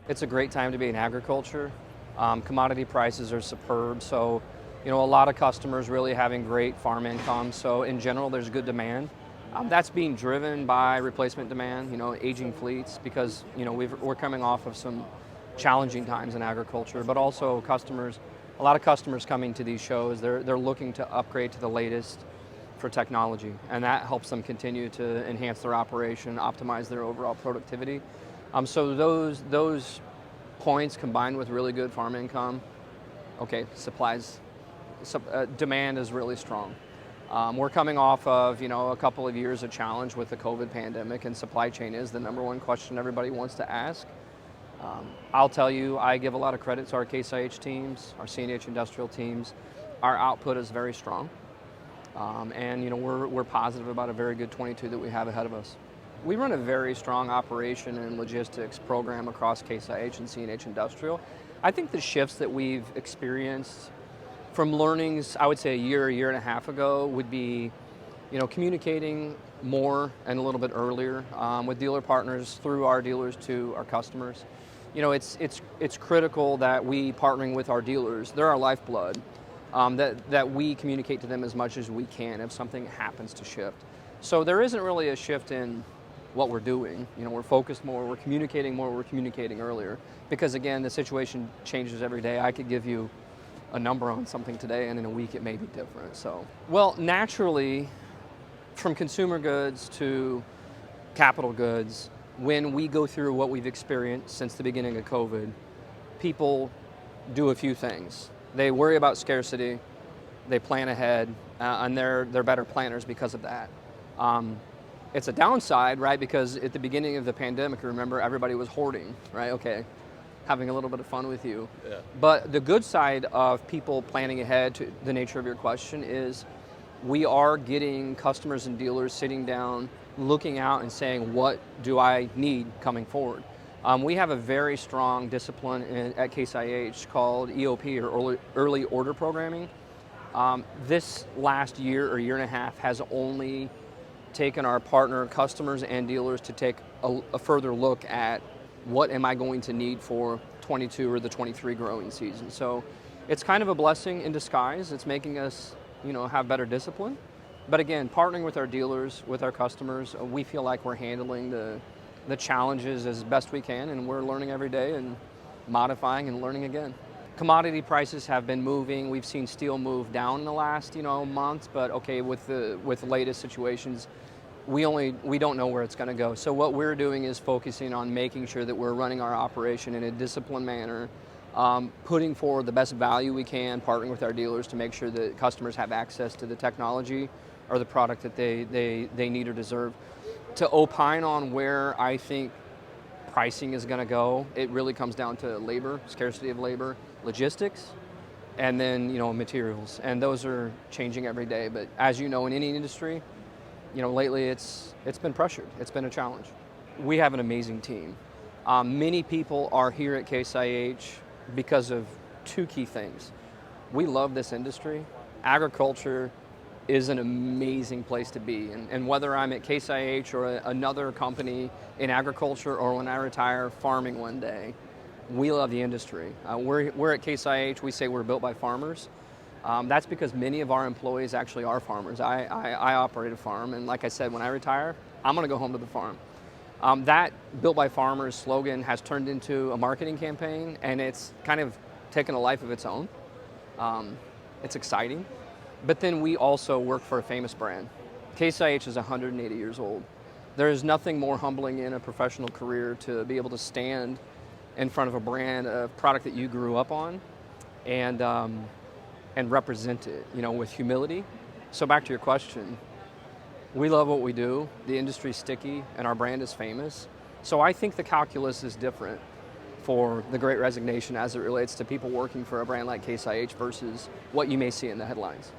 It's a great time to be in agriculture. Commodity prices are superb, so a lot of customers really having great farm income. So in general, there's good demand. That's being driven by replacement demand, aging fleets, because we're coming off of some challenging times in agriculture, but also a lot of customers coming to these shows, they're looking to upgrade to the latest for technology, and that helps them continue to enhance their operation, optimize their overall productivity. So those points combined with really good farm income, demand is really strong. We're coming off of a couple of years of challenge with the COVID pandemic, and supply chain is the number one question everybody wants to ask. I'll tell you, I give a lot of credit to our Case IH teams, our CNH industrial teams. Our output is very strong, and we're positive about a very good 22 that we have ahead of us. We run a very strong operation and logistics program across Case IH and CNH Industrial. I think the shifts that we've experienced from learnings, I would say a year and a half ago, would be communicating more and a little bit earlier with dealer partners, through our dealers to our customers. It's critical that we, partnering with our dealers, they're our lifeblood, that we communicate to them as much as we can if something happens to shift. So there isn't really a shift in what we're doing. We're focused more, we're communicating earlier, because again, the situation changes every day. I could give you a number on something today, and in a week it may be different. So, well, naturally, from consumer goods to capital goods, when we go through what we've experienced since the beginning of COVID, people do a few things. They worry about scarcity, they plan ahead, and they're better planners because of that. It's a downside, right? Because at the beginning of the pandemic, remember, everybody was hoarding, right? Okay, having a little bit of fun with you. Yeah. But the good side of people planning ahead, to the nature of your question, is we are getting customers and dealers sitting down, looking out and saying, what do I need coming forward? We have a very strong discipline at Case IH called EOP, or Early Order Programming. This last year or year and a half has only taken our partner customers and dealers to take a further look at what am I going to need for 22 or the 23 growing season. So it's kind of a blessing in disguise. It's making us have better discipline. But again, partnering with our dealers, with our customers, we feel like we're handling the challenges as best we can, and we're learning every day and modifying and learning again. Commodity prices have been moving. We've seen steel move down in the last months, but okay, with the latest situations, we don't know where it's going to go. So what we're doing is focusing on making sure that we're running our operation in a disciplined manner, putting forward the best value we can, partnering with our dealers to make sure that customers have access to the technology or the product that they need or deserve. To opine on where I think pricing is going to go, it really comes down to labor, scarcity of labor, logistics, and then materials. And those are changing every day. But as you know, in any industry, lately it's been pressured. It's been a challenge. We have an amazing team. Many people are here at Case IH because of two key things. We love this industry. Agriculture is an amazing place to be. And whether I'm at Case IH or another company in agriculture, or when I retire farming one day, we love the industry. We're at Case IH, we say we're built by farmers. That's because many of our employees actually are farmers. I operate a farm, and like I said, when I retire, I'm gonna go home to the farm. That Built by Farmers slogan has turned into a marketing campaign, and it's kind of taken a life of its own. It's exciting. But then we also work for a famous brand. Case IH is 180 years old. There is nothing more humbling in a professional career to be able to stand in front of a brand, a product that you grew up on, and represent it, with humility. So back to your question, we love what we do. The industry's sticky, and our brand is famous. So I think the calculus is different for the Great Resignation as it relates to people working for a brand like Case IH versus what you may see in the headlines.